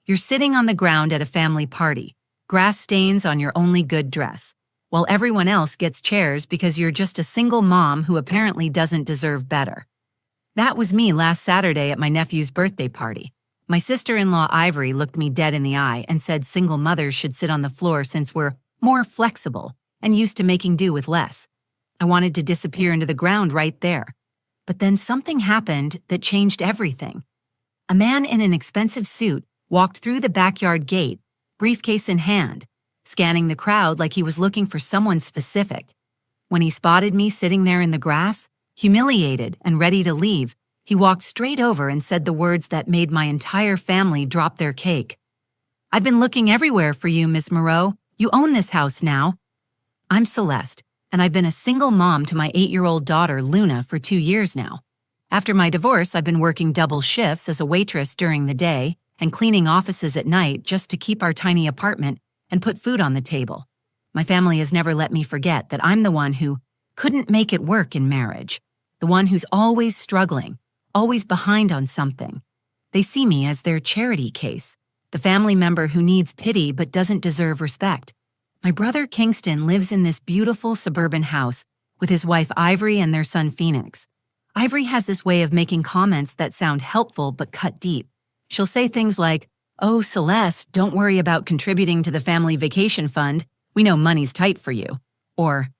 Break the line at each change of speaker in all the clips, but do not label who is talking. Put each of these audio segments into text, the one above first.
You're sitting on the ground at a family party, grass stains on your only good dress, while everyone else gets chairs because you're just a single mom who apparently doesn't deserve better. That was me last Saturday at my nephew's birthday party. My sister-in-law Ivory looked me dead in the eye and said single mothers should sit on the floor since we're more flexible and used to making do with less. I wanted to disappear into the ground right there. But then something happened that changed everything. A man in an expensive suit walked through the backyard gate, briefcase in hand, scanning the crowd like he was looking for someone specific. When he spotted me sitting there in the grass, humiliated and ready to leave, he walked straight over and said the words that made my entire family drop their cake. "I've been looking everywhere for you, Miss Moreau. You own this house now." I'm Celeste, and I've been a single mom to my 8-year-old daughter, Luna, for 2 years now. After my divorce, I've been working double shifts as a waitress during the day and cleaning offices at night just to keep our tiny apartment and put food on the table. My family has never let me forget that I'm the one who couldn't make it work in marriage, the one who's always struggling, always behind on something. They see me as their charity case, the family member who needs pity but doesn't deserve respect. My brother Kingston lives in this beautiful suburban house with his wife Ivory and their son Phoenix. Ivory has this way of making comments that sound helpful but cut deep. She'll say things like, "Oh, Celeste, don't worry about contributing to the family vacation fund. We know money's tight for you." Or,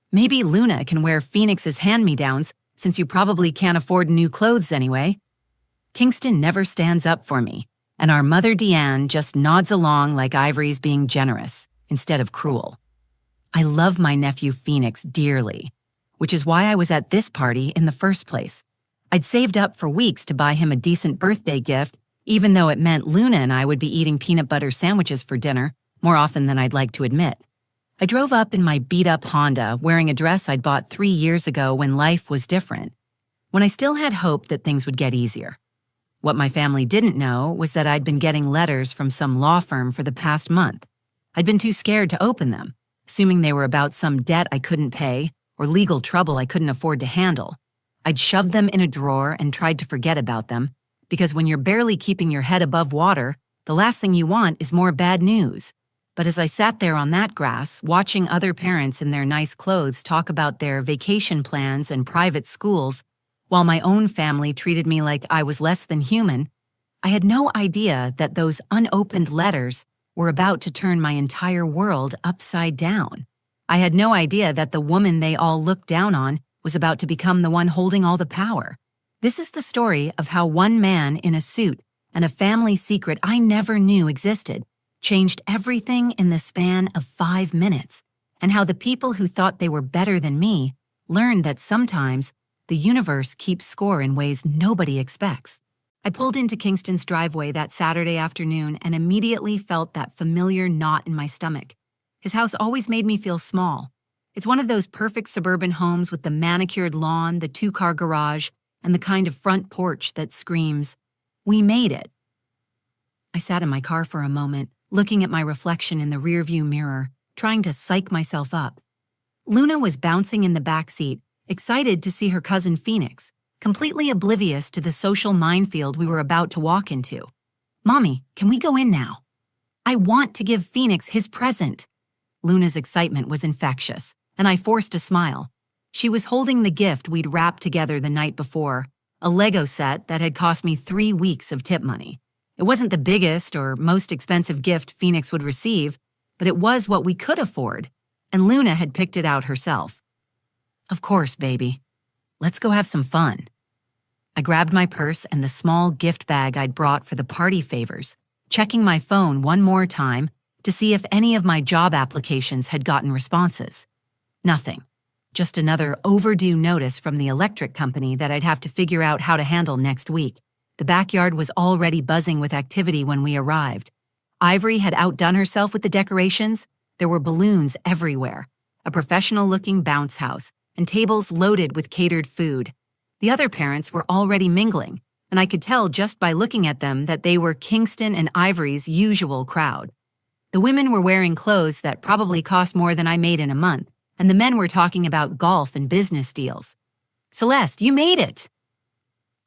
"Maybe Luna can wear Phoenix's hand-me-downs since you probably can't afford new clothes anyway." Kingston never stands up for me, and our mother Deanne just nods along like Ivory's being generous instead of cruel. I love my nephew Phoenix dearly, which is why I was at this party in the first place. I'd saved up for weeks to buy him a decent birthday gift, even though it meant Luna and I would be eating peanut butter sandwiches for dinner more often than I'd like to admit. I drove up in my beat-up Honda wearing a dress I'd bought 3 years ago when life was different, when I still had hope that things would get easier. What my family didn't know was that I'd been getting letters from some law firm for the past month. I'd been too scared to open them, assuming they were about some debt I couldn't pay or legal trouble I couldn't afford to handle. I'd shoved them in a drawer and tried to forget about them, because when you're barely keeping your head above water, the last thing you want is more bad news. But as I sat there on that grass, watching other parents in their nice clothes talk about their vacation plans and private schools, while my own family treated me like I was less than human, I had no idea that those unopened letters were about to turn my entire world upside down. I had no idea that the woman they all looked down on was about to become the one holding all the power. This is the story of how one man in a suit and a family secret I never knew existed changed everything in the span of 5 minutes, and how the people who thought they were better than me learned that sometimes the universe keeps score in ways nobody expects. I pulled into Kingston's driveway that Saturday afternoon and immediately felt that familiar knot in my stomach. His house always made me feel small. It's one of those perfect suburban homes with the manicured lawn, the 2-car garage, and the kind of front porch that screams, "We made it." I sat in my car for a moment, looking at my reflection in the rearview mirror, trying to psych myself up. Luna was bouncing in the back seat, excited to see her cousin Phoenix, completely oblivious to the social minefield we were about to walk into. "Mommy, can we go in now? I want to give Phoenix his present." Luna's excitement was infectious, and I forced a smile. She was holding the gift we'd wrapped together the night before, a Lego set that had cost me 3 weeks of tip money. It wasn't the biggest or most expensive gift Phoenix would receive, but it was what we could afford, and Luna had picked it out herself. "Of course, baby. Let's go have some fun." I grabbed my purse and the small gift bag I'd brought for the party favors, checking my phone one more time to see if any of my job applications had gotten responses. Nothing. Just another overdue notice from the electric company that I'd have to figure out how to handle next week. The backyard was already buzzing with activity when we arrived. Ivory had outdone herself with the decorations. There were balloons everywhere, a professional-looking bounce house, and tables loaded with catered food. The other parents were already mingling, and I could tell just by looking at them that they were Kingston and Ivory's usual crowd. The women were wearing clothes that probably cost more than I made in a month, and the men were talking about golf and business deals. "Celeste, you made it!"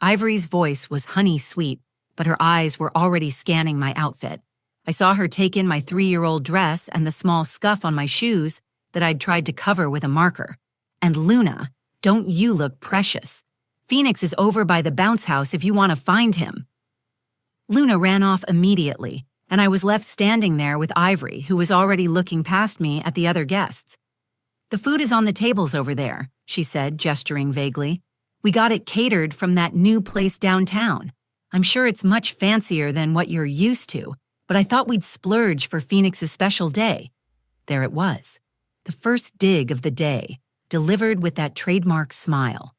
Ivory's voice was honey sweet, but her eyes were already scanning my outfit. I saw her take in my 3-year-old dress and the small scuff on my shoes that I'd tried to cover with a marker. And Luna, don't you look precious? Phoenix is over by the bounce house if you want to find him. Luna ran off immediately, and I was left standing there with Ivory, who was already looking past me at the other guests. "The food is on the tables over there," she said, gesturing vaguely. "We got it catered from that new place downtown. I'm sure it's much fancier than what you're used to, but I thought we'd splurge for Phoenix's special day." There it was, the first dig of the day, delivered with that trademark smile.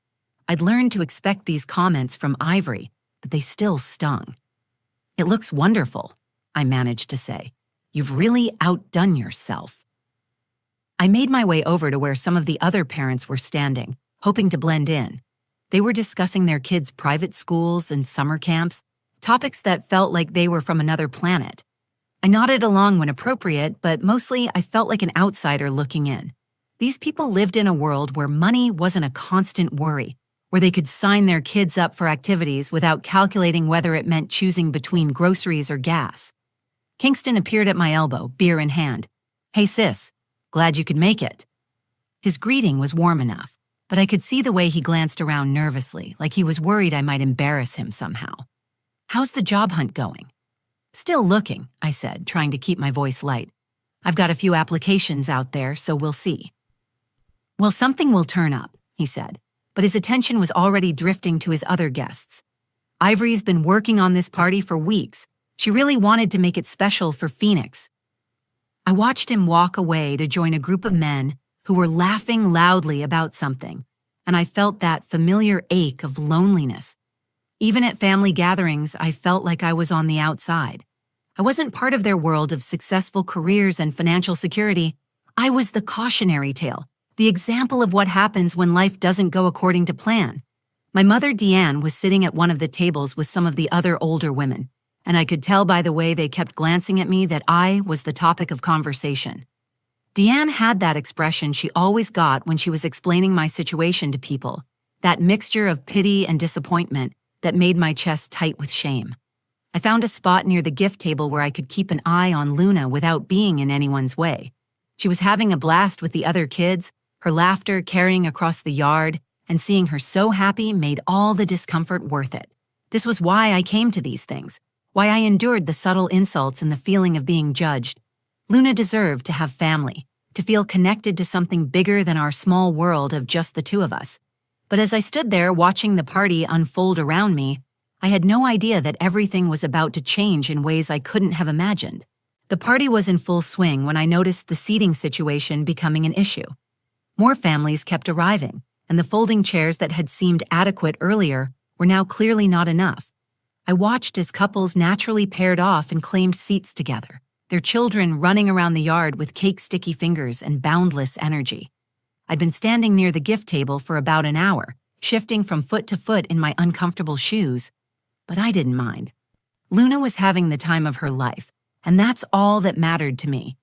I'd learned to expect these comments from Ivory, but they still stung. "It looks wonderful," I managed to say. "You've really outdone yourself." I made my way over to where some of the other parents were standing, hoping to blend in. They were discussing their kids' private schools and summer camps, topics that felt like they were from another planet. I nodded along when appropriate, but mostly I felt like an outsider looking in. These people lived in a world where money wasn't a constant worry, where they could sign their kids up for activities without calculating whether it meant choosing between groceries or gas. Kingston appeared at my elbow, beer in hand. "Hey sis, glad you could make it." His greeting was warm enough, but I could see the way he glanced around nervously, like he was worried I might embarrass him somehow. "How's the job hunt going?" "Still looking," I said, trying to keep my voice light. "I've got a few applications out there, so we'll see." "Well, something will turn up," he said, but his attention was already drifting to his other guests. "Ivory's been working on this party for weeks. She really wanted to make it special for Phoenix." I watched him walk away to join a group of men who were laughing loudly about something, and I felt that familiar ache of loneliness. Even at family gatherings, I felt like I was on the outside. I wasn't part of their world of successful careers and financial security. I was the cautionary tale, the example of what happens when life doesn't go according to plan. My mother, Deanne, was sitting at one of the tables with some of the other older women, and I could tell by the way they kept glancing at me that I was the topic of conversation. Deanne had that expression she always got when she was explaining my situation to people, that mixture of pity and disappointment that made my chest tight with shame. I found a spot near the gift table where I could keep an eye on Luna without being in anyone's way. She was having a blast with the other kids, her laughter carrying across the yard, and seeing her so happy made all the discomfort worth it. This was why I came to these things, why I endured the subtle insults and the feeling of being judged. Luna deserved to have family, to feel connected to something bigger than our small world of just the two of us. But as I stood there watching the party unfold around me, I had no idea that everything was about to change in ways I couldn't have imagined. The party was in full swing when I noticed the seating situation becoming an issue. More families kept arriving, and the folding chairs that had seemed adequate earlier were now clearly not enough. I watched as couples naturally paired off and claimed seats together, their children running around the yard with cake-sticky fingers and boundless energy. I'd been standing near the gift table for about an hour, shifting from foot to foot in my uncomfortable shoes, but I didn't mind. Luna was having the time of her life, and that's all that mattered to me.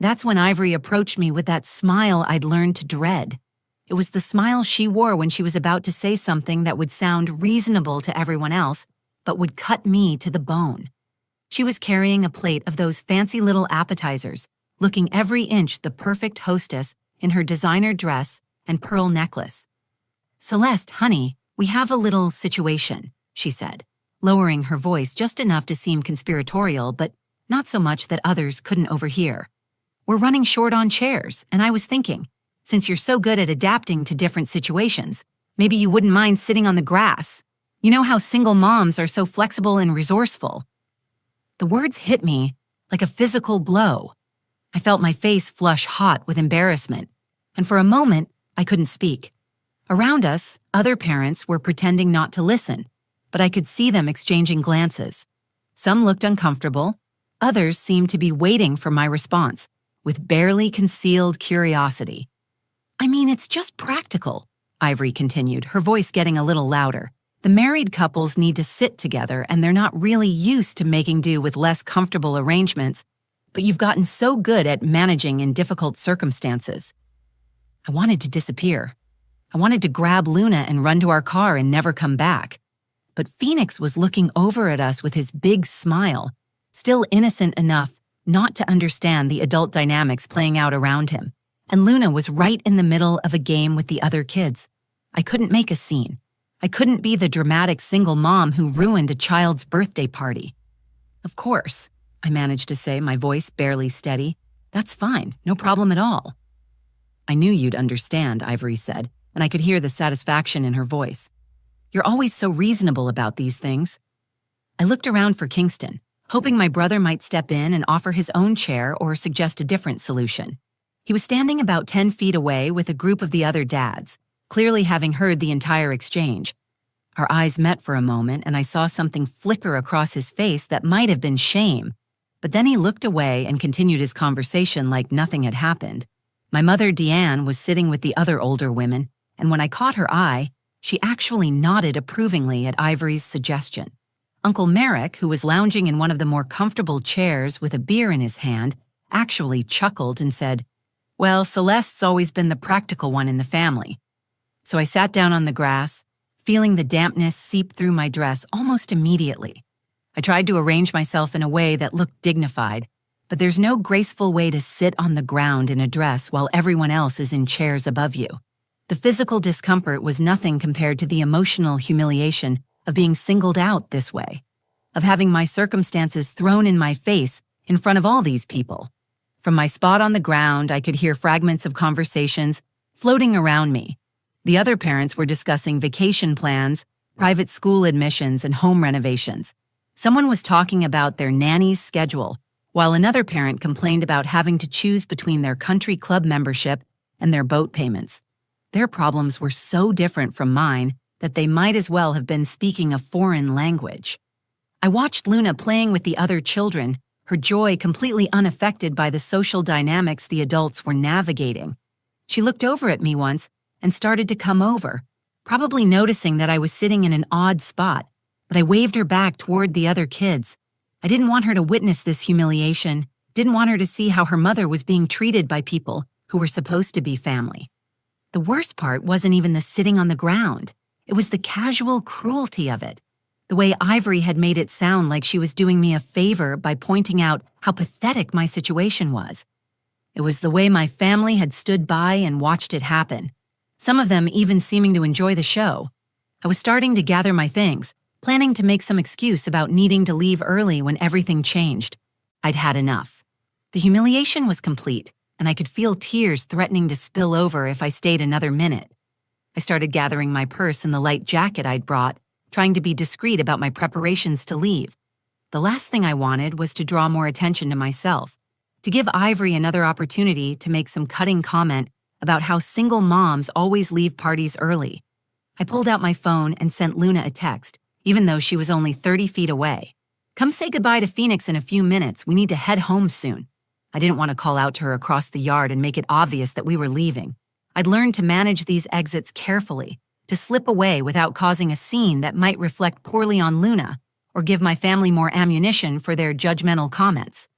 That's when Ivory approached me with that smile I'd learned to dread. It was the smile she wore when she was about to say something that would sound reasonable to everyone else, but would cut me to the bone. She was carrying a plate of those fancy little appetizers, looking every inch the perfect hostess in her designer dress and pearl necklace. "Celeste, honey, we have a little situation," she said, lowering her voice just enough to seem conspiratorial, but not so much that others couldn't overhear. "We're running short on chairs, and I was thinking, since you're so good at adapting to different situations, maybe you wouldn't mind sitting on the grass. You know how single moms are so flexible and resourceful." The words hit me like a physical blow. I felt my face flush hot with embarrassment, and for a moment, I couldn't speak. Around us, other parents were pretending not to listen, but I could see them exchanging glances. Some looked uncomfortable, others seemed to be waiting for my response, with barely concealed curiosity. "I mean, it's just practical," Ivory continued, her voice getting a little louder. "The married couples need to sit together, and they're not really used to making do with less comfortable arrangements, but you've gotten so good at managing in difficult circumstances." I wanted to disappear. I wanted to grab Luna and run to our car and never come back. but Phoenix was looking over at us with his big smile, still innocent enough not to understand the adult dynamics playing out around him. And Luna was right in the middle of a game with the other kids. I couldn't make a scene. I couldn't be the dramatic single mom who ruined a child's birthday party. "Of course," I managed to say, my voice barely steady. "That's fine, no problem at all." "I knew you'd understand," Ivory said, and I could hear the satisfaction in her voice. "You're always so reasonable about these things." I looked around for Kingston, hoping my brother might step in and offer his own chair or suggest a different solution. He was standing about 10 feet away with a group of the other dads, clearly having heard the entire exchange. Our eyes met for a moment, and I saw something flicker across his face that might have been shame. But then he looked away and continued his conversation like nothing had happened. My mother, Deanne, was sitting with the other older women, and when I caught her eye, she actually nodded approvingly at Ivory's suggestion. Uncle Merrick, who was lounging in one of the more comfortable chairs with a beer in his hand, actually chuckled and said, "Well, Celeste's always been the practical one in the family." So I sat down on the grass, feeling the dampness seep through my dress almost immediately. I tried to arrange myself in a way that looked dignified, but there's no graceful way to sit on the ground in a dress while everyone else is in chairs above you. The physical discomfort was nothing compared to the emotional humiliation of being singled out this way, of having my circumstances thrown in my face in front of all these people. From my spot on the ground, I could hear fragments of conversations floating around me. The other parents were discussing vacation plans, private school admissions, and home renovations. Someone was talking about their nanny's schedule, while another parent complained about having to choose between their country club membership and their boat payments. Their problems were so different from mine that they might as well have been speaking a foreign language. I watched Luna playing with the other children, her joy completely unaffected by the social dynamics the adults were navigating. She looked over at me once and started to come over, probably noticing that I was sitting in an odd spot, but I waved her back toward the other kids. I didn't want her to witness this humiliation, didn't want her to see how her mother was being treated by people who were supposed to be family. The worst part wasn't even the sitting on the ground. It was the casual cruelty of it. The way Ivory had made it sound like she was doing me a favor by pointing out how pathetic my situation was. It was the way my family had stood by and watched it happen, some of them even seeming to enjoy the show. I was starting to gather my things, planning to make some excuse about needing to leave early when everything changed. I'd had enough. The humiliation was complete, and I could feel tears threatening to spill over if I stayed another minute. I started gathering my purse and the light jacket I'd brought, trying to be discreet about my preparations to leave. The last thing I wanted was to draw more attention to myself, to give Ivory another opportunity to make some cutting comment about how single moms always leave parties early. I pulled out my phone and sent Luna a text, even though she was only 30 feet away. "Come say goodbye to Phoenix in a few minutes. We need to head home soon." I didn't want to call out to her across the yard and make it obvious that we were leaving. I'd learned to manage these exits carefully, to slip away without causing a scene that might reflect poorly on Luna or give my family more ammunition for their judgmental comments.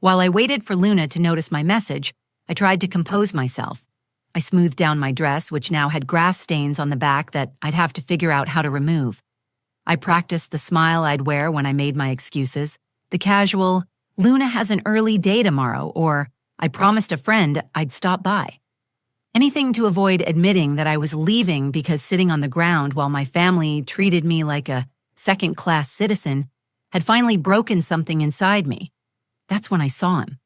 While I waited for Luna to notice my message, I tried to compose myself. I smoothed down my dress, which now had grass stains on the back that I'd have to figure out how to remove. I practiced the smile I'd wear when I made my excuses, the casual, "Luna has an early day tomorrow," or "I promised a friend I'd stop by." Anything to avoid admitting that I was leaving because sitting on the ground while my family treated me like a second-class citizen had finally broken something inside me. That's when I saw him.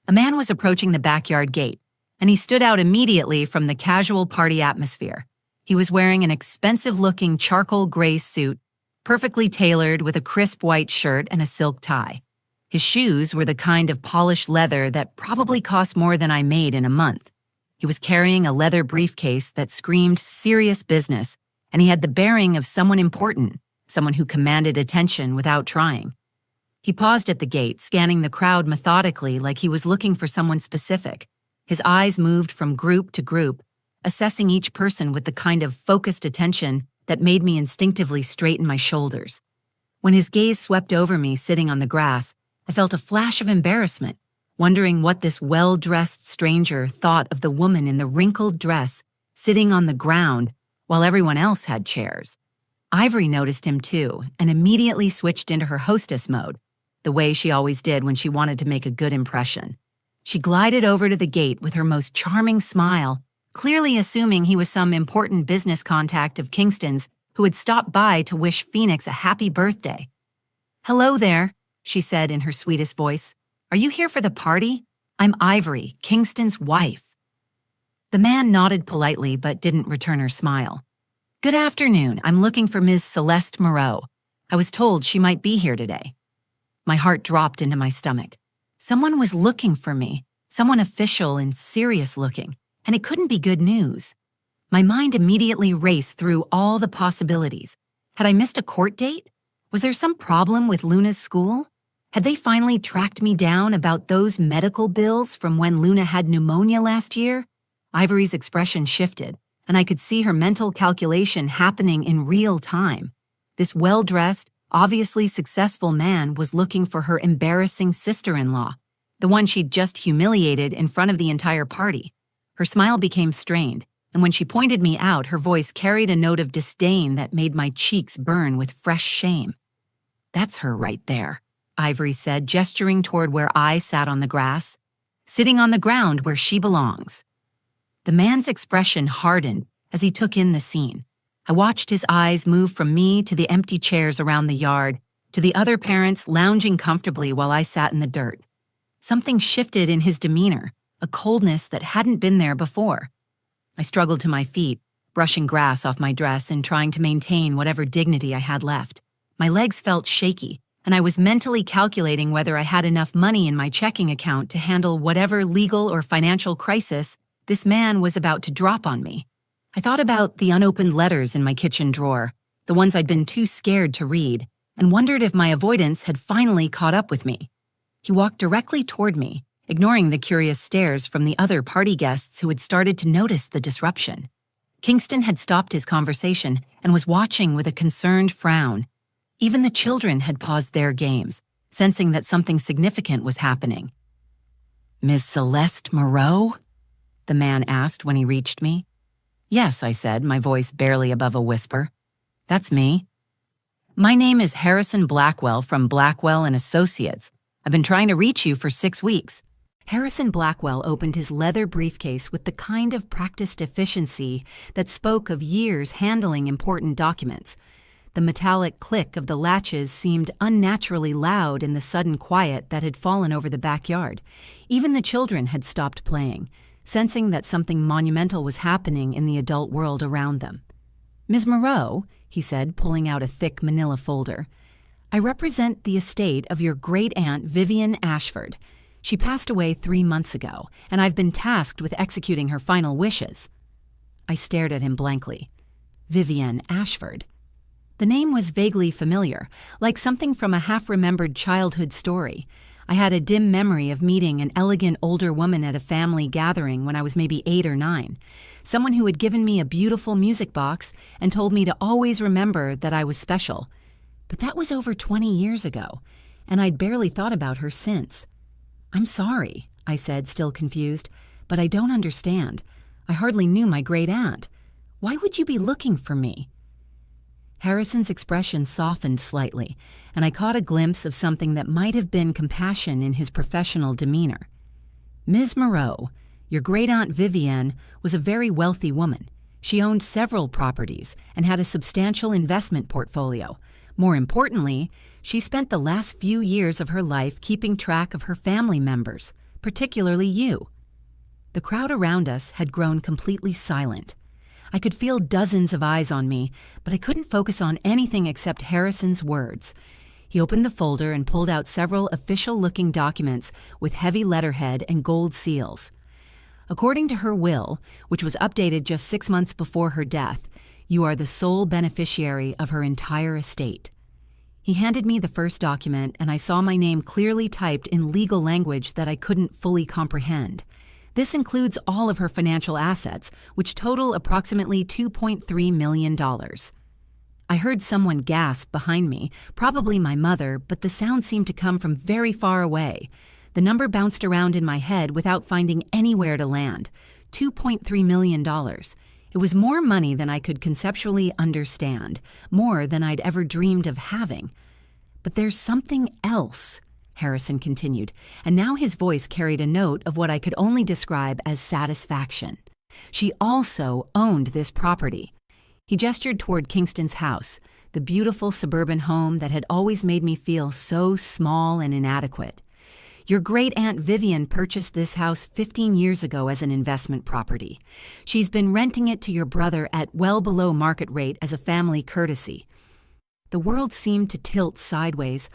A man was approaching the backyard gate, and he stood out immediately from the casual party atmosphere. He was wearing an expensive-looking charcoal gray suit, perfectly tailored with a crisp white shirt and a silk tie. His shoes were the kind of polished leather that probably cost more than I made in a month. He was carrying a leather briefcase that screamed serious business, and he had the bearing of someone important, someone who commanded attention without trying. He paused at the gate, scanning the crowd methodically like he was looking for someone specific. His eyes moved from group to group, assessing each person with the kind of focused attention that made me instinctively straighten my shoulders. When his gaze swept over me sitting on the grass, I felt a flash of embarrassment, wondering what this well-dressed stranger thought of the woman in the wrinkled dress sitting on the ground while everyone else had chairs. Ivory noticed him too and immediately switched into her hostess mode, the way she always did when she wanted to make a good impression. She glided over to the gate with her most charming smile, clearly assuming he was some important business contact of Kingston's who had stopped by to wish Phoenix a happy birthday. "Hello there," she said in her sweetest voice. "Are you here for the party? I'm Ivory, Kingston's wife." The man nodded politely but didn't return her smile. "Good afternoon. I'm looking for Ms. Celeste Moreau. I was told she might be here today." My heart dropped into my stomach. Someone was looking for me, someone official and serious looking, and it couldn't be good news. My mind immediately raced through all the possibilities. Had I missed a court date? Was there some problem with Luna's school? Had they finally tracked me down about those medical bills from when Luna had pneumonia last year? Ivory's expression shifted, and I could see her mental calculation happening in real time. This well-dressed, obviously successful man was looking for her embarrassing sister-in-law, the one she'd just humiliated in front of the entire party. Her smile became strained, and when she pointed me out, her voice carried a note of disdain that made my cheeks burn with fresh shame. "That's her right there," Ivory said, gesturing toward where I sat on the grass, "sitting on the ground where she belongs." The man's expression hardened as he took in the scene. I watched his eyes move from me to the empty chairs around the yard, to the other parents lounging comfortably while I sat in the dirt. Something shifted in his demeanor, a coldness that hadn't been there before. I struggled to my feet, brushing grass off my dress and trying to maintain whatever dignity I had left. My legs felt shaky, and I was mentally calculating whether I had enough money in my checking account to handle whatever legal or financial crisis this man was about to drop on me. I thought about the unopened letters in my kitchen drawer, the ones I'd been too scared to read, and wondered if my avoidance had finally caught up with me. He walked directly toward me, ignoring the curious stares from the other party guests who had started to notice the disruption. Kingston had stopped his conversation and was watching with a concerned frown. Even the children had paused their games, sensing that something significant was happening. "Ms. Celeste Moreau?" the man asked when he reached me. "Yes," I said, my voice barely above a whisper. "That's me." "My name is Harrison Blackwell from Blackwell and Associates. I've been trying to reach you for 6 weeks." Harrison Blackwell opened his leather briefcase with the kind of practiced efficiency that spoke of years handling important documents. The metallic click of the latches seemed unnaturally loud in the sudden quiet that had fallen over the backyard. Even the children had stopped playing, sensing that something monumental was happening in the adult world around them. "Ms. Moreau," he said, pulling out a thick manila folder, "I represent the estate of your great-aunt Vivian Ashford. She passed away 3 months ago, and I've been tasked with executing her final wishes." I stared at him blankly. Vivian Ashford. The name was vaguely familiar, like something from a half-remembered childhood story. I had a dim memory of meeting an elegant older woman at a family gathering when I was maybe 8 or 9, someone who had given me a beautiful music box and told me to always remember that I was special. But that was over 20 years ago, and I'd barely thought about her since. "I'm sorry," I said, still confused, "but I don't understand. I hardly knew my great-aunt. Why would you be looking for me?" Harrison's expression softened slightly, and I caught a glimpse of something that might have been compassion in his professional demeanor. "Ms. Moreau, your great-aunt Vivienne was a very wealthy woman. She owned several properties and had a substantial investment portfolio. More importantly, she spent the last few years of her life keeping track of her family members, particularly you." The crowd around us had grown completely silent. I could feel dozens of eyes on me, but I couldn't focus on anything except Harrison's words. He opened the folder and pulled out several official-looking documents with heavy letterhead and gold seals. "According to her will, which was updated just 6 months before her death, you are the sole beneficiary of her entire estate." He handed me the first document, and I saw my name clearly typed in legal language that I couldn't fully comprehend. This includes all of her financial assets, which total approximately $2.3 million. I heard someone gasp behind me, probably my mother, but the sound seemed to come from very far away. The number bounced around in my head without finding anywhere to land. $2.3 million. It was more money than I could conceptually understand, more than I'd ever dreamed of having. But there's something else, Harrison continued, and now his voice carried a note of what I could only describe as satisfaction. She also owned this property. He gestured toward Kingston's house, the beautiful suburban home that had always made me feel so small and inadequate. Your great-aunt Vivian purchased this house 15 years ago as an investment property. She's been renting it to your brother at well below market rate as a family courtesy. The world seemed to tilt sideways.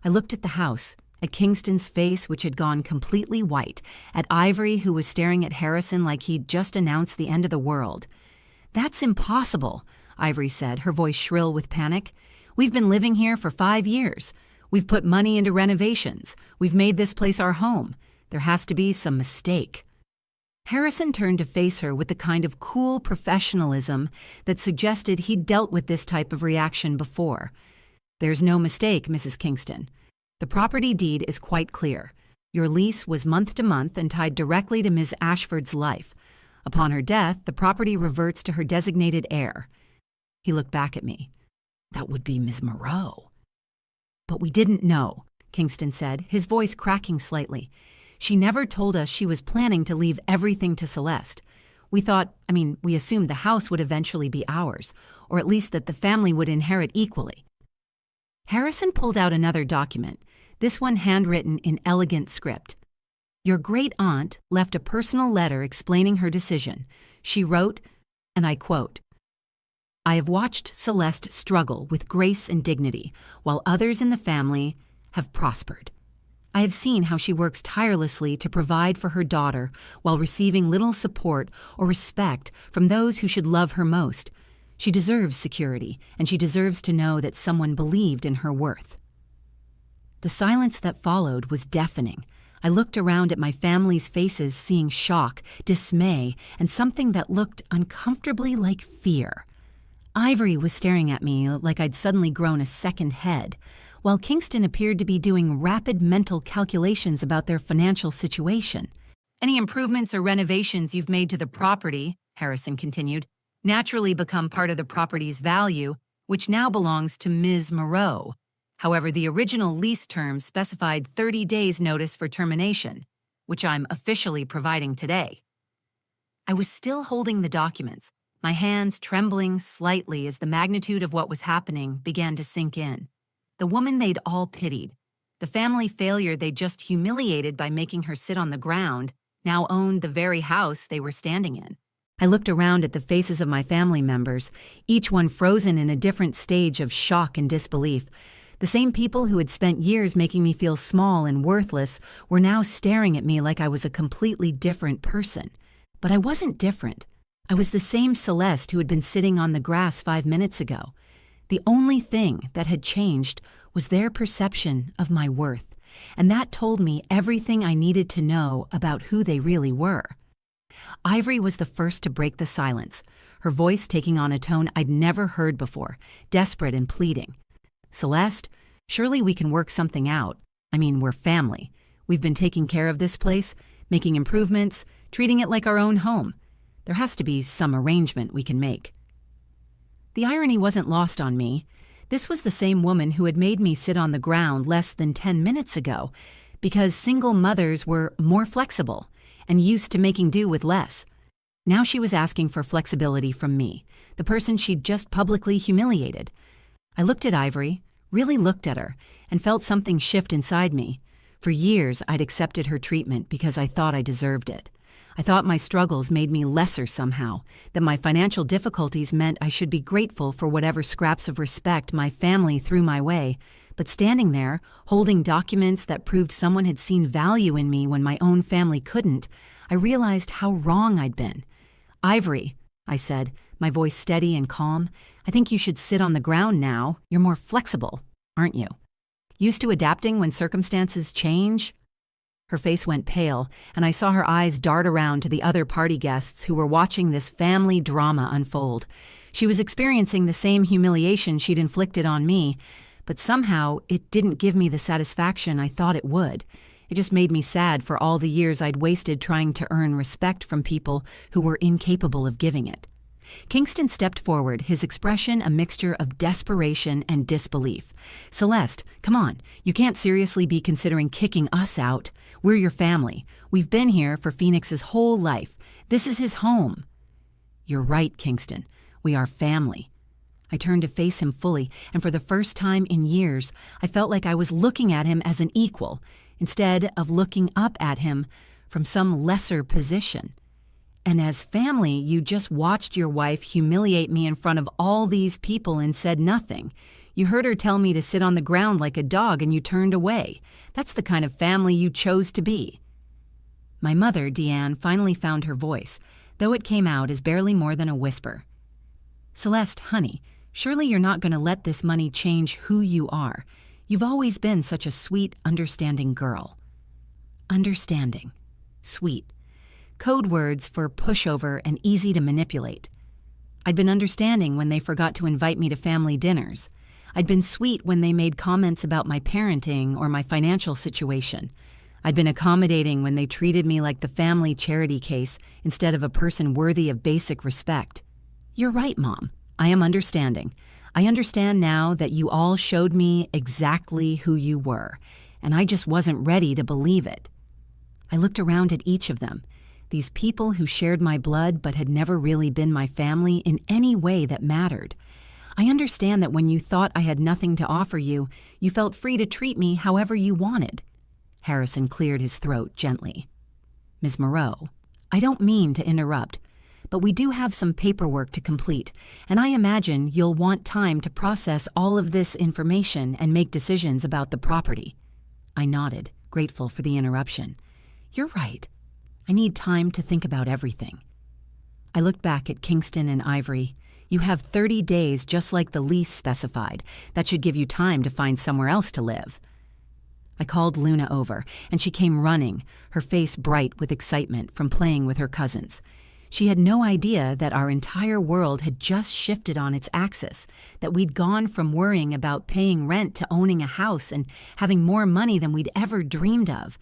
I looked at the house, at Kingston's face, which had gone completely white, at Ivory, who was staring at Harrison like he'd just announced the end of the world. "That's impossible," Ivory said, her voice shrill with panic. "We've been living here for 5 years. We've put money into renovations. We've made this place our home. There has to be some mistake." Harrison turned to face her with the kind of cool professionalism that suggested he'd dealt with this type of reaction before. "There's no mistake, Mrs. Kingston. The property deed is quite clear. Your lease was month to month and tied directly to Ms. Ashford's life. Upon her death, the property reverts to her designated heir." He looked back at me. "That would be Ms. Moreau." "But we didn't know," Kingston said, his voice cracking slightly. "She never told us she was planning to leave everything to Celeste. We assumed the house would eventually be ours, or at least that the family would inherit equally." Harrison pulled out another document, this one handwritten in elegant script. "Your great-aunt left a personal letter explaining her decision. She wrote, and I quote, 'I have watched Celeste struggle with grace and dignity, while others in the family have prospered. I have seen how she works tirelessly to provide for her daughter while receiving little support or respect from those who should love her most. She deserves security, and she deserves to know that someone believed in her worth.'" The silence that followed was deafening. I looked around at my family's faces, seeing shock, dismay, and something that looked uncomfortably like fear. Ivory was staring at me like I'd suddenly grown a second head, while Kingston appeared to be doing rapid mental calculations about their financial situation. "Any improvements or renovations you've made to the property," Harrison continued, "naturally become part of the property's value, which now belongs to Ms. Moreau. However, the original lease terms specified 30 days notice for termination, which I'm officially providing today." I was still holding the documents, my hands trembling slightly as the magnitude of what was happening began to sink in. The woman they'd all pitied, the family failure they'd just humiliated by making her sit on the ground, now owned the very house they were standing in. I looked around at the faces of my family members, each one frozen in a different stage of shock and disbelief. The same people who had spent years making me feel small and worthless were now staring at me like I was a completely different person. But I wasn't different. I was the same Celeste who had been sitting on the grass 5 minutes ago. The only thing that had changed was their perception of my worth, and that told me everything I needed to know about who they really were. Ivory was the first to break the silence, her voice taking on a tone I'd never heard before, desperate and pleading. "Celeste, surely we can work something out. We're family. We've been taking care of this place, making improvements, treating it like our own home. There has to be some arrangement we can make." The irony wasn't lost on me. This was the same woman who had made me sit on the ground less than 10 minutes ago, because single mothers were more flexible and used to making do with less. Now she was asking for flexibility from me, the person she'd just publicly humiliated. I looked at Ivory, really looked at her, and felt something shift inside me. For years, I'd accepted her treatment because I thought I deserved it. I thought my struggles made me lesser somehow, that my financial difficulties meant I should be grateful for whatever scraps of respect my family threw my way. But standing there, holding documents that proved someone had seen value in me when my own family couldn't, I realized how wrong I'd been. "Ivory," I said, my voice steady and calm, "I think you should sit on the ground now. You're more flexible, aren't you? Used to adapting when circumstances change?" Her face went pale, and I saw her eyes dart around to the other party guests who were watching this family drama unfold. She was experiencing the same humiliation she'd inflicted on me, but somehow it didn't give me the satisfaction I thought it would. It just made me sad for all the years I'd wasted trying to earn respect from people who were incapable of giving it. Kingston stepped forward, his expression a mixture of desperation and disbelief. "Celeste, come on. You can't seriously be considering kicking us out. We're your family. We've been here for Phoenix's whole life. This is his home." "You're right, Kingston. We are family." I turned to face him fully, and for the first time in years, I felt like I was looking at him as an equal, instead of looking up at him from some lesser position. "And as family, you just watched your wife humiliate me in front of all these people and said nothing. You heard her tell me to sit on the ground like a dog and you turned away. That's the kind of family you chose to be." My mother, Deanne, finally found her voice, though it came out as barely more than a whisper. "Celeste, honey, surely you're not going to let this money change who you are. You've always been such a sweet, understanding girl." Understanding. Sweet. Code words for pushover and easy to manipulate. I'd been understanding when they forgot to invite me to family dinners. I'd been sweet when they made comments about my parenting or my financial situation. I'd been accommodating when they treated me like the family charity case instead of a person worthy of basic respect. "You're right, Mom. I am understanding. I understand now that you all showed me exactly who you were, and I just wasn't ready to believe it." I looked around at each of them, these people who shared my blood but had never really been my family in any way that mattered. I understand that when you thought I had nothing to offer you, you felt free to treat me however you wanted. Harrison cleared his throat gently. "Ms. Moreau, I don't mean to interrupt, but we do have some paperwork to complete, and I imagine you'll want time to process all of this information and make decisions about the property." I nodded, grateful for the interruption. "You're right. I need time to think about everything." I looked back at Kingston and Ivory. "You have 30 days just like the lease specified. That should give you time to find somewhere else to live." I called Luna over, and she came running, her face bright with excitement from playing with her cousins. She had no idea that our entire world had just shifted on its axis, that we'd gone from worrying about paying rent to owning a house and having more money than we'd ever dreamed of.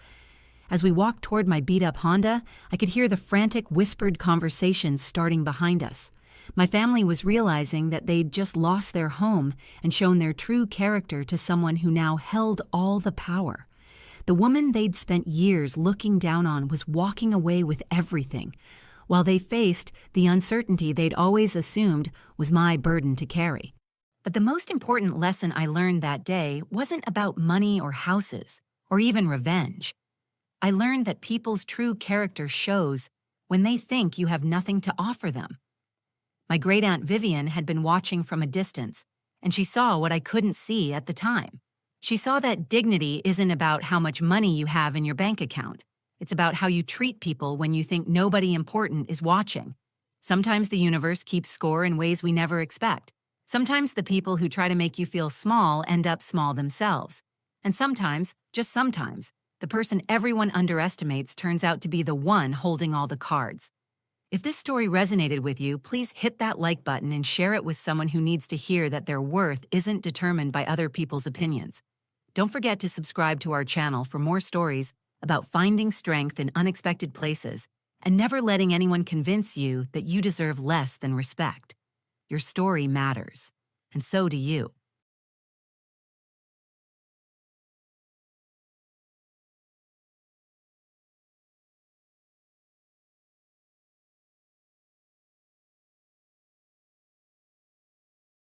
As we walked toward my beat-up Honda, I could hear the frantic, whispered conversations starting behind us. My family was realizing that they'd just lost their home and shown their true character to someone who now held all the power. The woman they'd spent years looking down on was walking away with everything, while they faced the uncertainty they'd always assumed was my burden to carry. But the most important lesson I learned that day wasn't about money or houses, or even revenge. I learned that people's true character shows when they think you have nothing to offer them. My great-aunt Vivian had been watching from a distance, and she saw what I couldn't see at the time. She saw that dignity isn't about how much money you have in your bank account. It's about how you treat people when you think nobody important is watching. Sometimes the universe keeps score in ways we never expect. Sometimes the people who try to make you feel small end up small themselves. And sometimes, just sometimes, the person everyone underestimates turns out to be the one holding all the cards. If this story resonated with you, please hit that like button and share it with someone who needs to hear that their worth isn't determined by other people's opinions. Don't forget to subscribe to our channel for more stories about finding strength in unexpected places and never letting anyone convince you that you deserve less than respect. Your story matters, and so do you.